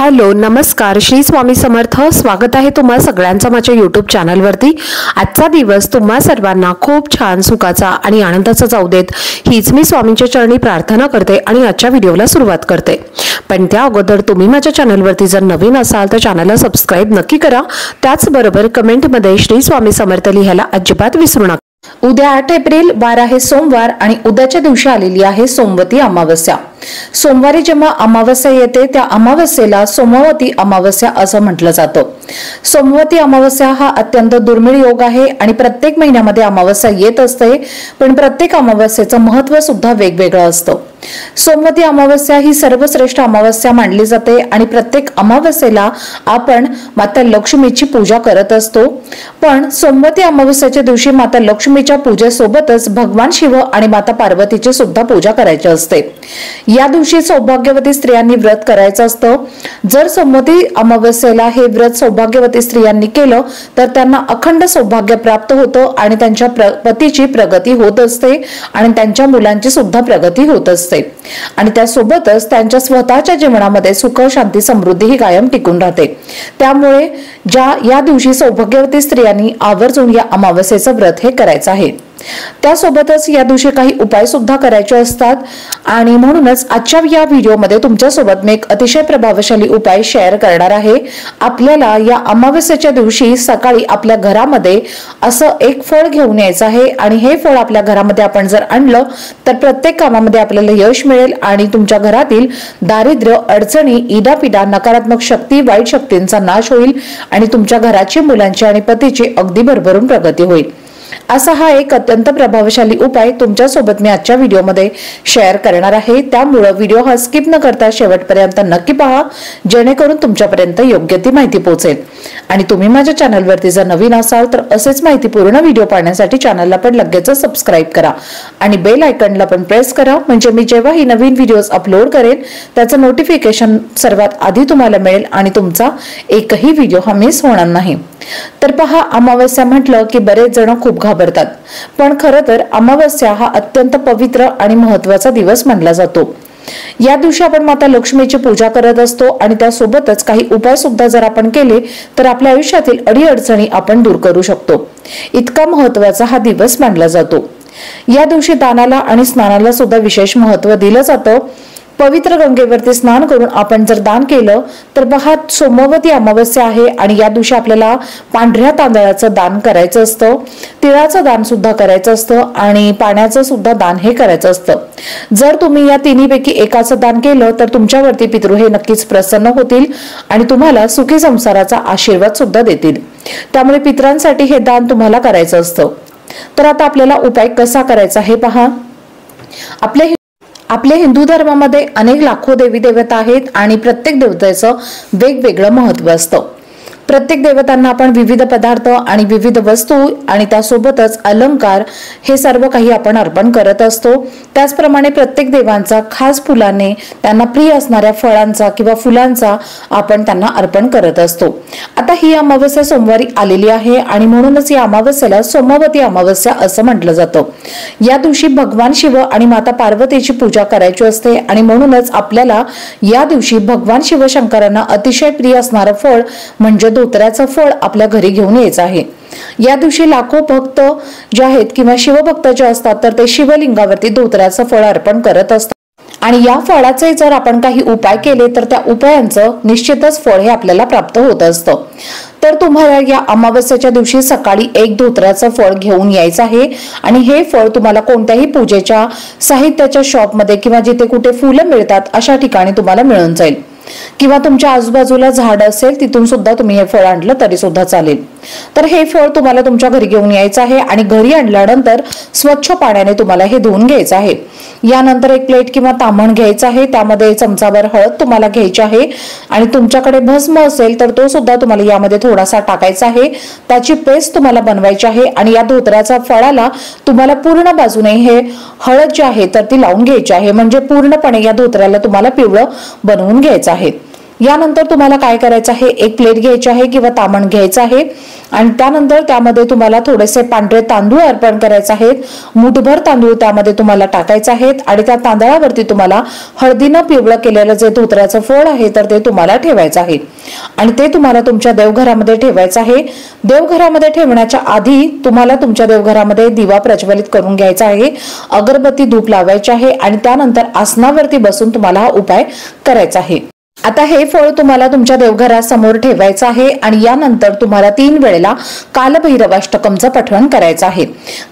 Hello नमस्कार श्री स्वामी समर्थ। स्वागत आहे तुम्हा सगळ्यांचं माझ्या YouTube चॅनलवरती। आजचा दिवस तुम्हा सर्वांना खूप छान सुखाचा आणि आनंदाचा जाऊ देत हीच मी स्वामींच्या चरणी प्रार्थना करते आणि आजच्या व्हिडिओला सुरुवात करते। पण त्या अगोदर तुम्ही माझ्या चॅनलवरती जर नवीन असाल तर चॅनलला सबस्क्राइब नक्की करा। त्याचबरोबर कमेंटमध्ये श्री स्वामी समर्थ लिहायला अजिबात विसरू नका। उद्या 8 एप्रिल वार आहे सोमवार आणि उद्याच्या दिवशी आलेली आहे सोमवती अमावस्या। सोमवारी जेव्हा अमावस्या येते त्या अमावस्येला सोमवती अमावस्या असं म्हटलं जातं। सोमवती अमावस्या हा अत्यंत दुर्मिळ योग आहे आणि प्रत्येक महिन्यामध्ये अमावस्या येत असते, पण प्रत्येक अमावस्येचं महत्त्व सुद्धा वेगवेगळं असतं। सोमवती अमावस्या ही सर्वश्रेष्ठ अमावस्या मानली जाते आणि प्रत्येक अमावस्येला आपण माता लक्ष्मीची पूजा करत असतो। पण सोमवती अमावस्येच्या दिवशी माता लक्ष्मीच्या पूजेसोबतच भगवान शिव आणि माता पार्वतीची सुद्धा पूजा करायची असते। या दिवशी सौभाग्यवती स्त्रियांनी व्रत करायचं असतं। जर सोमवती अमावस्येला हे व्रत सौभाग्यवती स्त्रियांनी केलं तर त्यांना अखंड सौभाग्य प्राप्त होतं आणि त्यांच्या पतीची प्रगती होत असते आणि त्यांच्या मुलांची सुद्धा प्रगती होत असते आणि त्यासोबतच त्यांच्या स्वतःच्या जीवनामध्ये सुख शांती समृद्धी ही कायम टिकून राहते। त्यामुळे या दिवशी सौभाग्यवती स्त्रियांनी आवर्जून या अमावस्येचं व्रत हे करायचं आहे। त्यासोबतच या दिवशी काही उपाय सुद्धा करायचे असतात आणि म्हणूनच आजच्या या व्हिडिओमध्ये तुमच्यासोबत मी एक अतिशय प्रभावशाली उपाय शेअर करणार आहे। आपल्याला या अमावस्येच्या दिवशी सकाळी आपल्या घरामध्ये असं एक फळ घेऊन यायचं आहे आणि हे फळ आपल्या घरामध्ये आपण जर आणलं तर प्रत्येक कामामध्ये आपल्याला यश मिळेल आणि तुमच्या घरातील दारिद्र्य, अडचणी, इडापिडा, नकारात्मक शक्ती, वाईट शक्तींचा नाश होईल आणि तुमच्या घराची, मुलांची आणि पतीची अगदी भरभरून प्रगती होईल। असा हा एक अत्यंत प्रभावशाली उपाय तुमच्या सोबत मी आजच्या व्हिडिओमध्ये शेअर करणार आहे। त्यामुळे व्हिडिओ हा स्किप न करता शेवटपर्यंत नक्की पहा, जेणेकरून तुमच्यापर्यंत योग्य ती माहिती पोहोचेल। आणि तुम्ही माझ्या चॅनलवरती जर नवीन असाल तर असेच माहितीपूर्ण व्हिडिओ पाहण्यासाठी चॅनलला पण लगेच सबस्क्राइब करा आणि बेल आयकॉनला पण प्रेस करा, म्हणजे मी जेव्हा ही नवीन व्हिडिओज अपलोड करेन त्याचं नोटिफिकेशन सर्वात आधी तुम्हाला मिळेल आणि तुमचा एकही व्हिडिओ हा मिस होणार नाही। तर पहा, अमावस्या म्हटलं की बरेच जण खूप घाबरतात, पण खरं तर अमावस्या हा अत्यंत पवित्र आणि महत्त्वाचा दिवस मानला जातो। या दिवशी आपण माता लक्ष्मीची पूजा करत असतो आणि त्यासोबतच काही उपाय सुद्धा जर आपण केले तर आपल्या आयुष्यातील अडीअडचणी आपण दूर करू शकतो। इतका महत्त्वाचा हा दिवस मानला जातो। या दिवशी दानाला आणि स्नानाला सुद्धा विशेष महत्त्व दिलं जातं। पवित्र गंगेवरती स्नान करून आपण जर दान केलं तर पहा, सोमवती अमावस्या आहे आणि या दिवशी आपल्याला पांढऱ्या तांदळाचं दान करायचं असतं, तिळाचं दान सुद्धा करायचं असतं आणि पाण्याचं सुद्धा दान हे करायचं असतं। जर तुम्ही या तिन्हीपैकी एकाचं दान केलं तर तुमच्यावरती पितृ हे नक्कीच प्रसन्न होतील आणि तुम्हाला सुखी संसाराचा आशीर्वाद सुद्धा देतील। त्यामुळे पितरांसाठी हे दान तुम्हाला करायचं असतं। तर आता आपल्याला उपाय कसा करायचा हे पहा। आपल्या हिंदू धर्मामध्ये अनेक लाखो देवी देवता आहेत आणि प्रत्येक देवतेचं वेगवेगळं महत्त्व असतं। प्रत्येक देवतांना आपण विविध पदार्थ आणि विविध वस्तू आणि त्यासोबतच अलंकार हे सर्व काही आपण अर्पण करत असतो। त्याचप्रमाणे प्रत्येक देवांचा खास फुलाने त्यांना प्रिय असणाऱ्या फळांचा किंवा फुलांचा आपण त्यांना अर्पण करत असतो। आता ही अमावस्या सोमवारी आलेली आहे आणि म्हणूनच या अमावस्येला सोमवती अमावस्या असं म्हटलं जातं। या दिवशी भगवान शिव आणि माता पार्वतीची पूजा करायची असते आणि म्हणूनच आपल्याला या दिवशी भगवान शिवशंकरांना अतिशय प्रिय असणारं फळ म्हणजे धोत्र्याचं फळ आपल्या घरी घेऊन यायचं आहे। या दिवशी लाखो भक्त जे आहेत किंवा शिवभक्त जे असतात तर ते शिवलिंगावरती धोत्र्याचं फळ अर्पण करत असतात आणि या फळाचे जर आपण काही उपाय केले तर त्या उपायांचं निश्चितच फळ हे आपल्याला प्राप्त होत असतं। तर तुम्हाला या अमावस्येच्या दिवशी सकाळी एक धोत्र्याचं फळ घेऊन यायचं आहे आणि हे फळ तुम्हाला कोणत्याही पूजेच्या साहित्याच्या शॉपमध्ये किंवा जिथे कुठे फुलं मिळतात अशा ठिकाणी तुम्हाला मिळून जाईल किंवा तुमच्या आजूबाजूला झाड असेल तिथून सुद्धा तुम्ही हे फळ आणलं तरी सुद्धा चालेल। तर हे फळ तुम्हाला तुमच्या घरी घेऊन यायचं आहे आणि घरी आणल्यानंतर स्वच्छ पाण्याने तुम्हाला हे धुवून घ्यायचं आहे। यानंतर एक प्लेट किंवा ताम्हण घ्यायचं आहे, त्यामध्ये चमचाभर हळद तुम्हाला घ्यायची आहे आणि तुमच्याकडे भस्म असेल तर तो सुद्धा तुम्हाला यामध्ये थोडासा टाकायचा आहे। त्याची पेस्ट तुम्हाला बनवायची आहे आणि या धोत्र्याच्या फळाला तुम्हाला पूर्ण बाजूने हे हळद जी आहे तर ती लावून घ्यायची आहे, म्हणजे पूर्णपणे या धोत्र्याला तुम्हाला पिवळं बनवून घ्यायचं आहे। यानंतर तुम्हाला काय करायचं आहे, एक प्लेट घ्यायची आहे किंवा तामण घ्यायचं आहे आणि त्यानंतर त्यामध्ये तुम्हाला थोडेसे पांढरे तांदूळ अर्पण करायचे आहेत. मुठभर तांदूळ त्यामध्ये तुम्हाला टाकायचे आहेत आणि त्या तांदळावरती तुम्हाला हळदीनं पिवळं केलेलं जे धोत्र्याचं फळ आहे तर ते तुम्हाला ठेवायचं आहे आणि ते तुम्हाला तुमच्या देवघरामध्ये ठेवायचं आहे. देवघरामध्ये ठेवण्याच्या आधी तुम्हाला तुमच्या देवघरामध्ये दिवा प्रज्वलित करून घ्यायचा आहे, अगरबत्ती धूप लावायचे आहे आणि त्यानंतर आसनावरती बसून तुम्हाला हा उपाय करायचा आहे. आता हे फळ तुम्हाला तुमच्या देवघरासमोर ठेवायचं आहे आणि यानंतर तुम्हाला 3 वेळेला कालभैरवाष्टकमचं पठण करायचं आहे.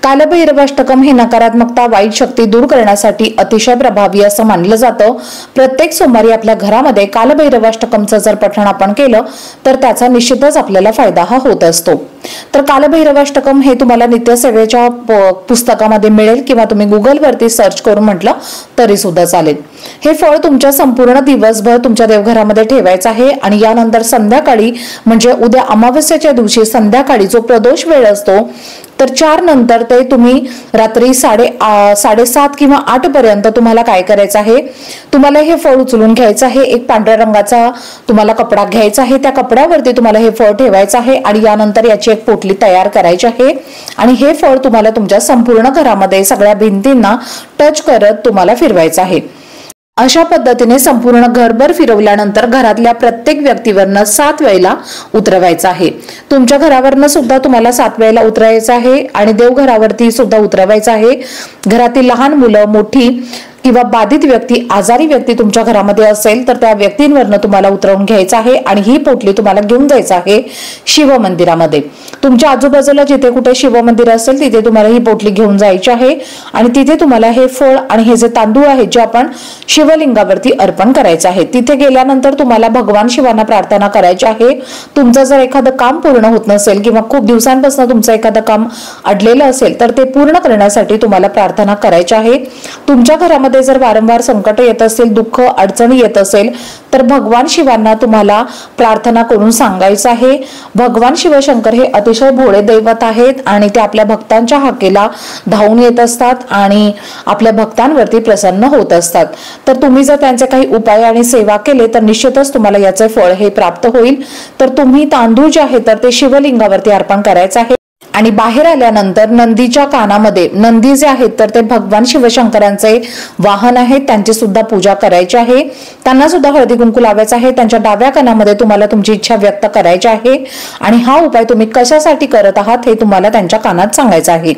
कालभैरवाष्टकम हे नकारात्मकता, वाईट शक्ती दूर करण्यासाठी अतिशय प्रभावी असं मानलं जातं. प्रत्येक सोमवारी आपल्या घरामध्ये कालभैरवाष्टकमचं जर पठण आपण केलं तर त्याचा निश्चितच आपल्याला फायदा हा होत असतो. तर कालभैरवाष्टकम हे तुम्हाला नित्यसेवेच्या पुस्तकामध्ये मिळेल किंवा तुम्ही गुगलवरती सर्च करून म्हटलं तरी सुद्धा चालेल. हे फळ तुमच्या संपूर्ण दिवसभर तुमच्या देवघरामध्ये ठेवायचं आहे आणि यानंतर संध्याकाळी म्हणजे उद्या अमावस्येच्या दिवशी संध्याकाळी जो प्रदोष वेळ असतो तर 4 नंतर ते तुम्ही रात्री 7:30 किंवा 8 पर्यंत तुम्हाला काय करायचं आहे, तुम्हाला हे फळ उचलून घ्यायचं आहे. एक पांढऱ्या रंगाचा तुम्हाला कपडा घ्यायचा आहे, त्या कपड्यावरती तुम्हाला हे फळ ठेवायचं आहे आणि यानंतर याची एक पोटली तयार करायची आहे आणि हे फळ तुम्हाला तुमच्या संपूर्ण घरामध्ये सगळ्या भिंतींना टच करत तुम्हाला फिरवायचं आहे. अशा पद्धतीने संपूर्ण घरभर फिरवल्यानंतर घरातल्या प्रत्येक व्यक्तीवरनं 7 वेळेला उतरवायचं आहे. तुमच्या घरावरनं सुद्धा तुम्हाला 7 वेळेला उतरायचं आहे आणि देवघरावरती सुद्धा उतरवायचं आहे. घरातील लहान मुलं, मोठी किंवा बाधित व्यक्ती, आजारी व्यक्ती तुमच्या घरामध्ये असेल तर त्या व्यक्तींवरनं तुम्हाला उतरवून घ्यायचं आहे आणि ही पोटली तुम्हाला घेऊन जायचं आहे शिव मंदिरामध्ये. तुमच्या आजूबाजूला जिथे कुठे शिव मंदिर असेल तिथे तुम्हाला ही पोटली घेऊन जायची आहे आणि तिथे तुम्हाला हे फळ आणि हे जे तांदूळ आहेत जे आपण शिवलिंगावरती अर्पण करायचं आहे. तिथे गेल्यानंतर तुम्हाला भगवान शिवांना प्रार्थना करायची आहे. तुमचं जर एखादं काम पूर्ण होत नसेल किंवा खूप दिवसांपासून तुमचं एखादं काम अडलेलं असेल तर ते पूर्ण करण्यासाठी तुम्हाला प्रार्थना करायची आहे. तुमच्या घरामध्ये जर वारंवार संकट येत असेल, दुःख अडचणी येत असेल तर भगवान शिवांना तुम्हाला प्रार्थना करून सांगायचं आहे. भगवान शिवशंकर हे अतिशय भोळे दैवत आहेत आणि ते आपल्या भक्तांच्या हाकेला धावून येत असतात आणि आपल्या भक्तांवरती प्रसन्न होत असतात. तर तुम्ही जर त्यांचे काही उपाय आणि सेवा केले तर निश्चितच तुम्हाला याचे फळ हे प्राप्त होईल. तर तुम्ही तांदूळ जे आहे तर ते शिवलिंगावरती अर्पण करायचं आहे आणि बाहेर आल्यानंतर नंदीच्या कानामध्ये, नंदी जे आहेत तर ते भगवान शिवशंकरांचे वाहन आहेत, त्यांची सुद्धा पूजा करायची आहे. त्यांना सुद्धा हळदी कुंकू लावायचं आहे. त्यांच्या डाव्या कानामध्ये तुम्हाला तुमची इच्छा व्यक्त करायची आहे आणि हा उपाय तुम्ही कशासाठी करत आहात हे तुम्हाला त्यांच्या कानात सांगायचं आहे.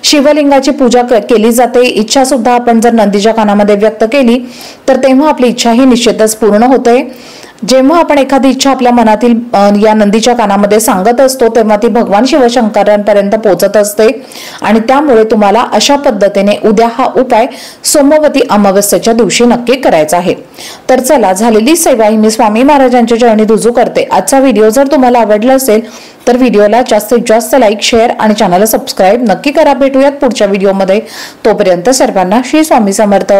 शिवलिंगाची पूजा केली जाते. इच्छा सुद्धा आपण जर नंदीच्या कानामध्ये व्यक्त केली तर तेव्हा आपली इच्छा ही निश्चितच पूर्ण होते. जेव्हा आपण एखादी इच्छा आपल्या मनातील या नंदीच्या कानामध्ये सांगत असतो तेव्हा ती भगवान शिवशंकरांपर्यंत पोहोचत असते आणि त्यामुळे तुम्हाला अशा पद्धतीने उद्या हा उपाय सोमवती अमावस्येच्या दिवशी नक्की करायचा आहे. तर चला, झालेली सेवा ही मी स्वामी महाराजांच्या चरणी रुजू करते. आजचा व्हिडिओ जर तुम्हाला आवडला असेल तर व्हिडिओला जास्तीत जास्त लाईक, शेअर आणि चॅनलला सबस्क्राईब नक्की करा. भेटूयात पुढच्या व्हिडिओमध्ये. तोपर्यंत सर्वांना श्री स्वामी समर्थ.